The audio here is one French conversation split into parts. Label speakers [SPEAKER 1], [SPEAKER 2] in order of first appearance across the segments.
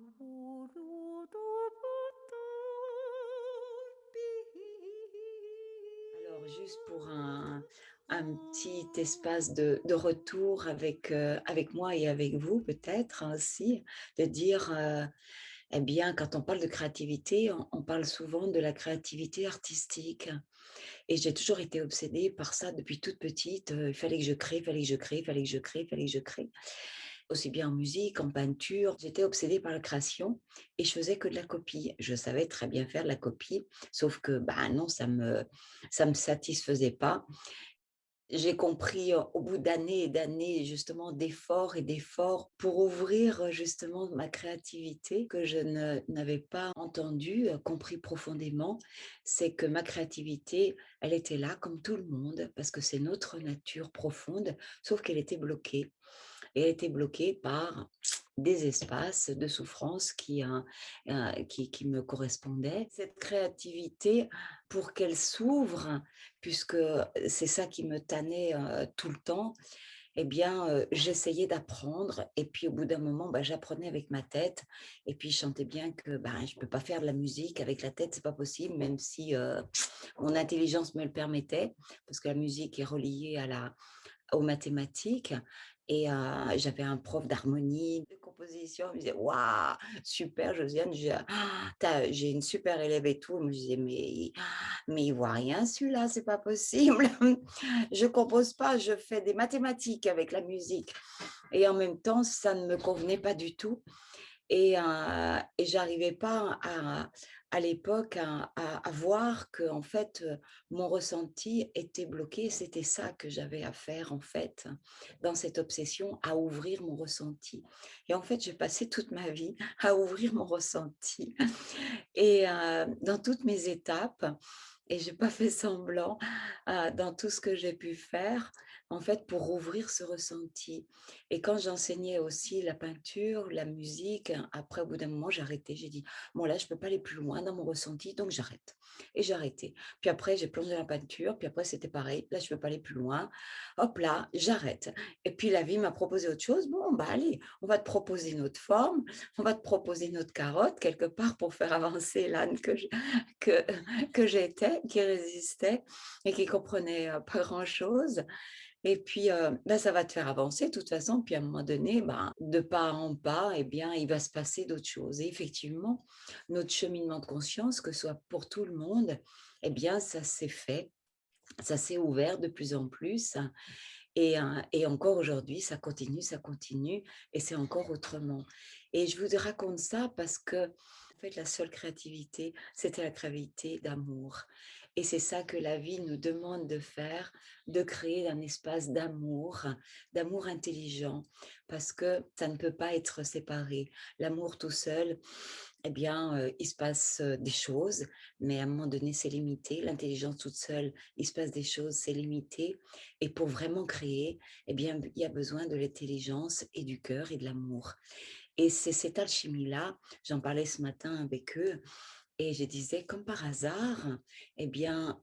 [SPEAKER 1] Alors, juste pour un petit espace de retour avec moi et avec vous peut-être aussi, de dire, eh bien, quand on parle de créativité, on parle souvent de la créativité artistique. Et j'ai toujours été obsédée par ça depuis toute petite. Il fallait que je crée, il fallait que je crée, il fallait que je crée, il fallait que je crée. Aussi bien en musique, en peinture. J'étais obsédée par la création et je faisais que de la copie. Je savais très bien faire de la copie, sauf que, bah non, ça me satisfaisait pas. J'ai compris, au bout d'années et d'années, justement, d'efforts et d'efforts pour ouvrir, justement ma créativité que je ne n'avais pas entendue, compris profondément. C'est que ma créativité, elle était là comme tout le monde parce que c'est notre nature profonde, sauf qu'elle était bloquée. Et elle était bloquée par des espaces de souffrance qui me correspondaient. Cette créativité, pour qu'elle s'ouvre, puisque c'est ça qui me tannait, tout le temps, eh bien, j'essayais d'apprendre et puis au bout d'un moment, bah, j'apprenais avec ma tête et puis je sentais bien que, ben, je peux pas faire de la musique avec la tête, c'est pas possible, même si, mon intelligence me le permettait, parce que la musique est reliée aux mathématiques et j'avais un prof d'harmonie, de composition, il me disait: «Waouh, super Josiane, j'ai une super élève et tout». Moi je disais: «Mais il voit rien celui-là, c'est pas possible. Je compose pas, je fais des mathématiques avec la musique» et en même temps, ça ne me convenait pas du tout et j'arrivais pas à l'époque à voir qu'en fait, mon ressenti était bloqué. C'était ça que j'avais à faire en fait, dans cette obsession, à ouvrir mon ressenti et en fait, j'ai passé toute ma vie à ouvrir mon ressenti et dans toutes mes étapes et j'ai pas fait semblant, dans tout ce que j'ai pu faire, en fait, pour ouvrir ce ressenti et quand j'enseignais aussi la peinture, la musique, après au bout d'un moment, j'ai arrêté. J'ai dit: «Bon là, je peux pas aller plus loin dans mon ressenti, donc j'arrête» et j'ai arrêté. Puis après, j'ai plongé dans la peinture, puis après c'était pareil. Là, je peux pas aller plus loin. Hop là, j'arrête et puis la vie m'a proposé autre chose. Bon, bah, allez, on va te proposer une autre forme, on va te proposer une autre carotte quelque part pour faire avancer l'âne que que j'étais, qui résistait et qui comprenait, pas grand-chose et puis, bah, ça va te faire avancer de toute façon, puis à un moment donné, ben, de pas en pas et bien, il va se passer d'autres choses et effectivement, notre cheminement de conscience, que ce soit pour tout le monde et bien, ça s'est fait, ça s'est ouvert de plus en plus et encore aujourd'hui, ça continue et c'est encore autrement et je vous raconte ça parce que en fait, la seule créativité, c'était la créativité d'amour et c'est ça que la vie nous demande de faire, de créer un espace d'amour intelligent parce que ça ne peut pas être séparé. L'amour tout seul, eh bien, il se passe, des choses, mais à un moment donné, c'est limité. L'intelligence toute seule, il se passe des choses, c'est limité et pour vraiment créer, eh bien, il y a besoin de l'intelligence et du cœur et de l'amour et c'est cette alchimie-là, j'en parlais ce matin avec eux et je disais comme par hasard, eh bien,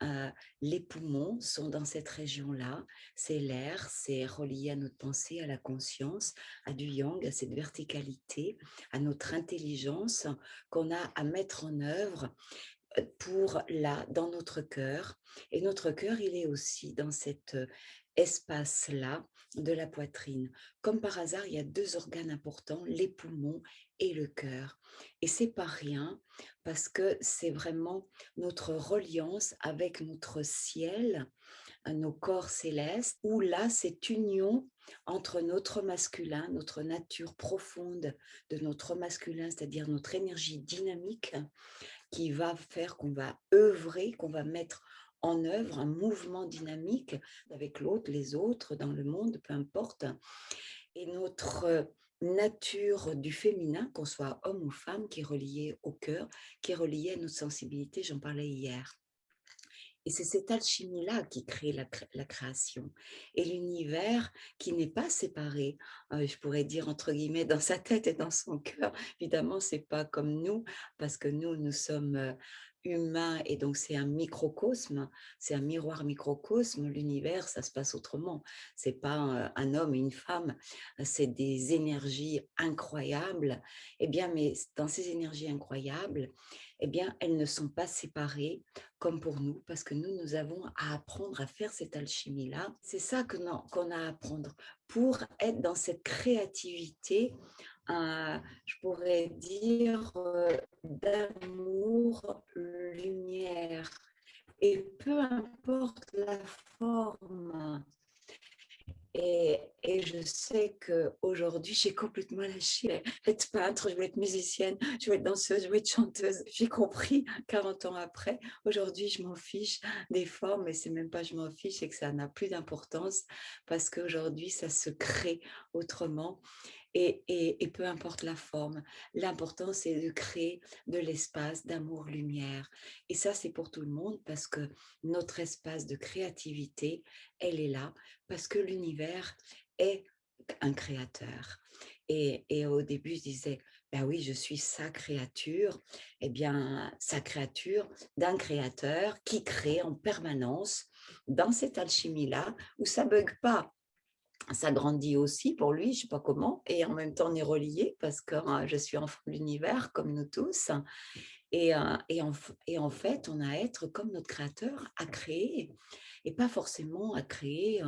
[SPEAKER 1] les poumons sont dans cette région-là. C'est l'air, c'est relié à notre pensée, à la conscience, à du yang, à cette verticalité, à notre intelligence qu'on a à mettre en œuvre pour là, dans notre cœur et notre cœur, il est aussi dans cet, espace-là de la poitrine. Comme par hasard, il y a 2 organes importants, les poumons et le cœur et c'est pas rien parce que c'est vraiment notre reliance avec notre ciel, nos corps célestes, où là, cette union entre notre masculin, notre nature profonde de notre masculin, c'est-à-dire notre énergie dynamique qui va faire qu'on va œuvrer, qu'on va mettre en œuvre un mouvement dynamique avec l'autre, les autres, dans le monde, peu importe. Et notre nature du féminin, qu'on soit homme ou femme, qui est reliée au cœur, qui est reliée à notre sensibilité, j'en parlais hier. Et c'est cette alchimie-là qui crée la création et l'univers qui n'est pas séparé. je pourrais dire entre guillemets «dans sa tête et dans son cœur». Évidemment, c'est pas comme nous, parce que nous sommes, humains et donc c'est un microcosme, c'est un miroir microcosme. L'univers, ça se passe autrement. C'est pas, un homme et une femme, c'est des énergies incroyables. Eh bien, mais dans ces énergies incroyables, eh bien, elles ne sont pas séparées comme pour nous, parce que nous avons à apprendre à faire cette alchimie-là. C'est ça que qu'on a à apprendre pour être dans cette créativité, je pourrais dire, d'amour, lumière et peu importe la forme. Et je sais qu'aujourd'hui, j'ai complètement lâché. Je voulais être peintre, je voulais être musicienne, je voulais être danseuse, je voulais être chanteuse. J'ai compris 40 ans après. Aujourd'hui, je m'en fiche des formes, mais c'est même pas je m'en fiche, c'est que ça n'a plus d'importance parce qu'aujourd'hui, ça se crée autrement et peu importe la forme. L'important, c'est de créer de l'espace d'amour-lumière. Et ça, c'est pour tout le monde parce que notre espace de créativité, elle est là parce que l'univers est un créateur. Et au début, je disais, ben oui, je suis sa créature. Eh bien, sa créature d'un créateur qui crée en permanence dans cette alchimie-là où ça bug pas. Ça grandit aussi pour lui, je ne sais pas comment, et en même temps on est reliés parce que je suis enfant de l'univers comme nous tous. Et en fait, on a à être comme notre créateur à créer et pas forcément à créer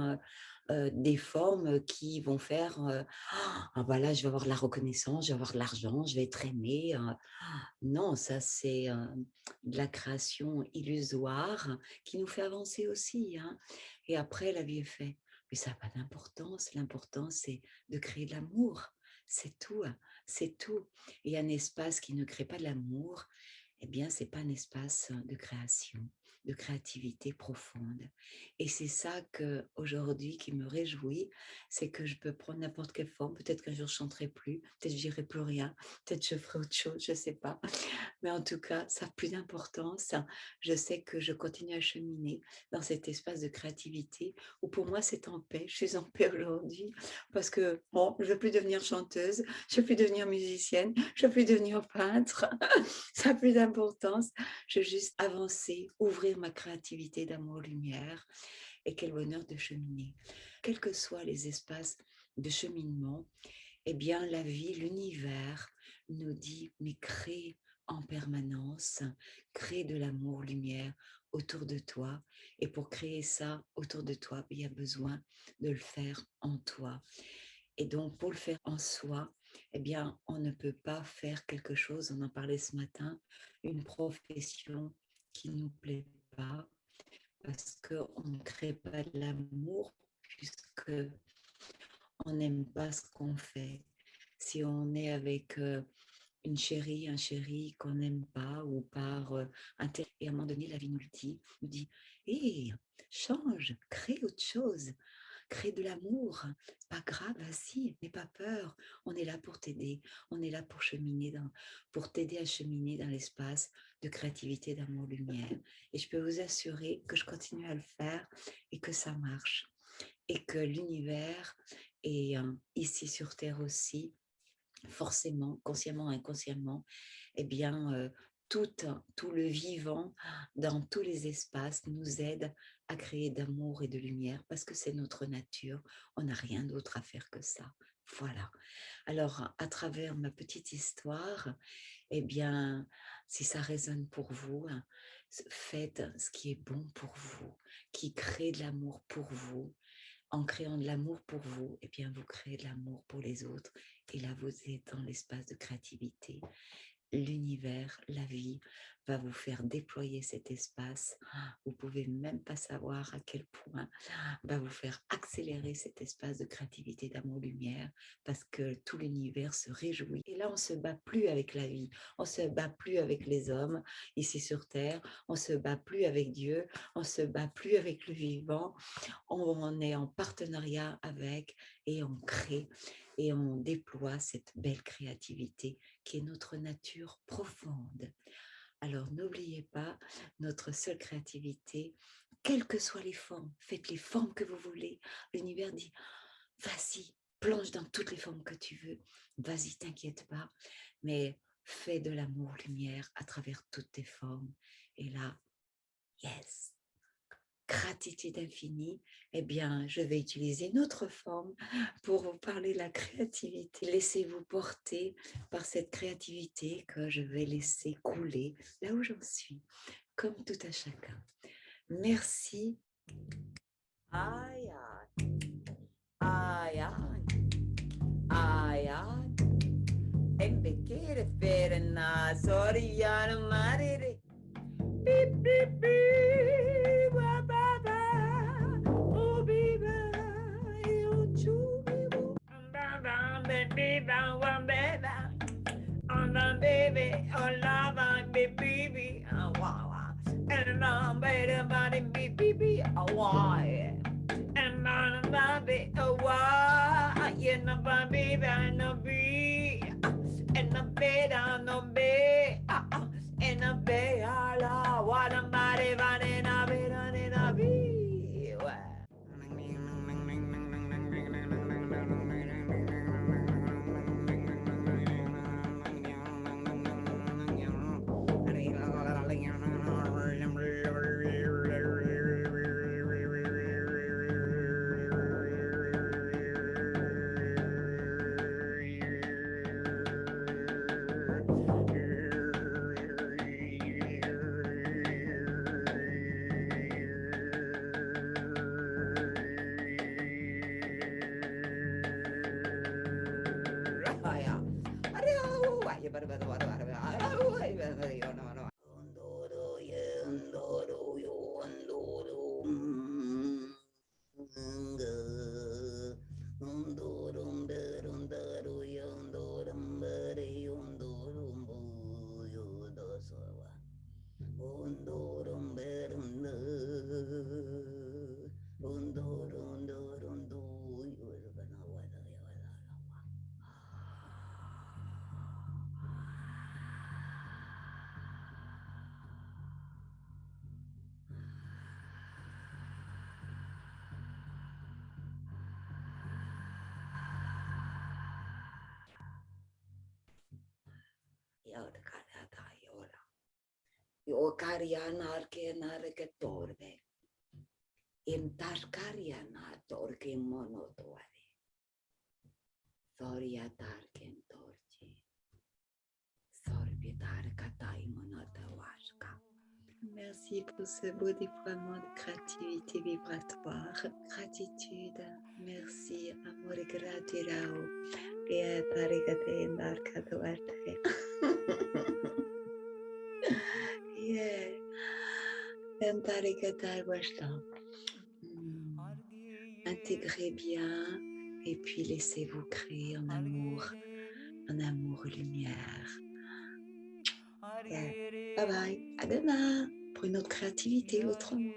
[SPEAKER 1] des formes qui vont faire ah, voilà, je vais avoir de la reconnaissance, je vais avoir de l'argent, je vais être aimé. Non, ça c'est de la création illusoire qui nous fait avancer aussi, hein. Et après, la vie est faite. Mais ça n'a pas d'importance. L'important, c'est de créer de l'amour. C'est tout, hein, c'est tout. Et un espace qui ne crée pas de l'amour, eh bien, c'est pas un espace de création, de créativité profonde. Et c'est ça que aujourd'hui qui me réjouit, c'est que je peux prendre n'importe quelle forme. Peut-être qu'un jour je chanterai plus, peut-être je dirai plus rien, peut-être je ferai autre chose, je sais pas. Mais en tout cas, ça a plus d'importance. Je sais que je continue à cheminer dans cet espace de créativité où pour moi c'est en paix. Je suis en paix aujourd'hui parce que bon, je ne veux plus devenir chanteuse, je ne veux plus devenir musicienne, je ne veux plus devenir peintre. Ça n'a plus d'importance. Je veux juste avancer, ouvrir ma créativité d'amour-lumière et quel bonheur de cheminer. Quels que soient les espaces de cheminement, eh bien, la vie, l'univers nous dit, mais crée en permanence, crée de l'amour, lumière autour de toi. Et pour créer ça autour de toi, il y a besoin de le faire en toi. Et donc, pour le faire en soi, eh bien, on ne peut pas faire quelque chose, on en parlait ce matin, une profession qui ne nous plaît pas, parce qu'on ne crée pas de l'amour, puisque on n'aime pas ce qu'on fait. Si on est avec une chérie, un chéri qu'on n'aime pas ou par et à un moment donné, la vie nous dit, hé, change, crée autre chose, crée de l'amour, c'est pas grave, vas-y, n'aie pas peur, on est là pour t'aider, on est là pour cheminer pour t'aider à cheminer dans l'espace de créativité, d'amour, lumière. Et je peux vous assurer que je continue à le faire et que ça marche et que l'univers est ici sur Terre aussi forcément, consciemment, inconsciemment, eh bien, tout, tout le vivant dans tous les espaces nous aide à créer d'amour et de lumière parce que c'est notre nature. On n'a rien d'autre à faire que ça. Voilà. Alors, à travers ma petite histoire, eh bien, si ça résonne pour vous, hein, faites ce qui est bon pour vous, qui crée de l'amour pour vous, en créant de l'amour pour vous, eh bien, vous créez de l'amour pour les autres. Et là, vous êtes dans l'espace de créativité. L'univers, la vie va vous faire déployer cet espace. Vous pouvez même pas savoir à quel point va vous faire accélérer cet espace de créativité, d'amour, lumière, parce que tout l'univers se réjouit. Et là, on se bat plus avec la vie, on se bat plus avec les hommes ici sur Terre, on se bat plus avec Dieu, on se bat plus avec le vivant, on est en partenariat avec et on crée et on déploie cette belle créativité qui est notre nature profonde. Alors n'oubliez pas, notre seule créativité, quelles que soient les formes, faites les formes que vous voulez. L'univers dit, vas-y, plonge dans toutes les formes que tu veux. Vas-y, t'inquiète pas, mais fais de l'amour-lumière à travers toutes tes formes. Et là, yes, gratitude infinie. Eh bien, je vais utiliser une autre forme pour vous parler de la créativité. Laissez-vous porter par cette créativité que je vais laisser couler là où j'en suis, comme tout à chacun. Merci. Aïe, aïe, aïe, aïe. Embekere ferna, sorry, yana marere. Beep, beep, beep, ba, ba, ba. Oh, baby, you too, baby. Ba, ba, baby, ba, ba, ba. On the baby, oh, lava, baby, oh, wow, wow. And I'm better, body, baby, oh, wow, yeah. And I'm baby, oh, wow, yeah, no, baby, no, be. And the bed on the bed, and the bed, la, what a mighty man in a bed on in a bee. Okarianar ke narke torbe. In Tashkariana torke monotoare. Soriatar ken torji. Sorbitar katai monotawashka. Merci pour ce beau déploiement de créativité vibratoire. Gratitude. Merci. Amore gratirao. Et tarigate narkatoarte. Yeah. Intégrez bien et puis laissez-vous créer en amour lumière. Yeah. Bye bye, à demain pour une autre créativité autrement.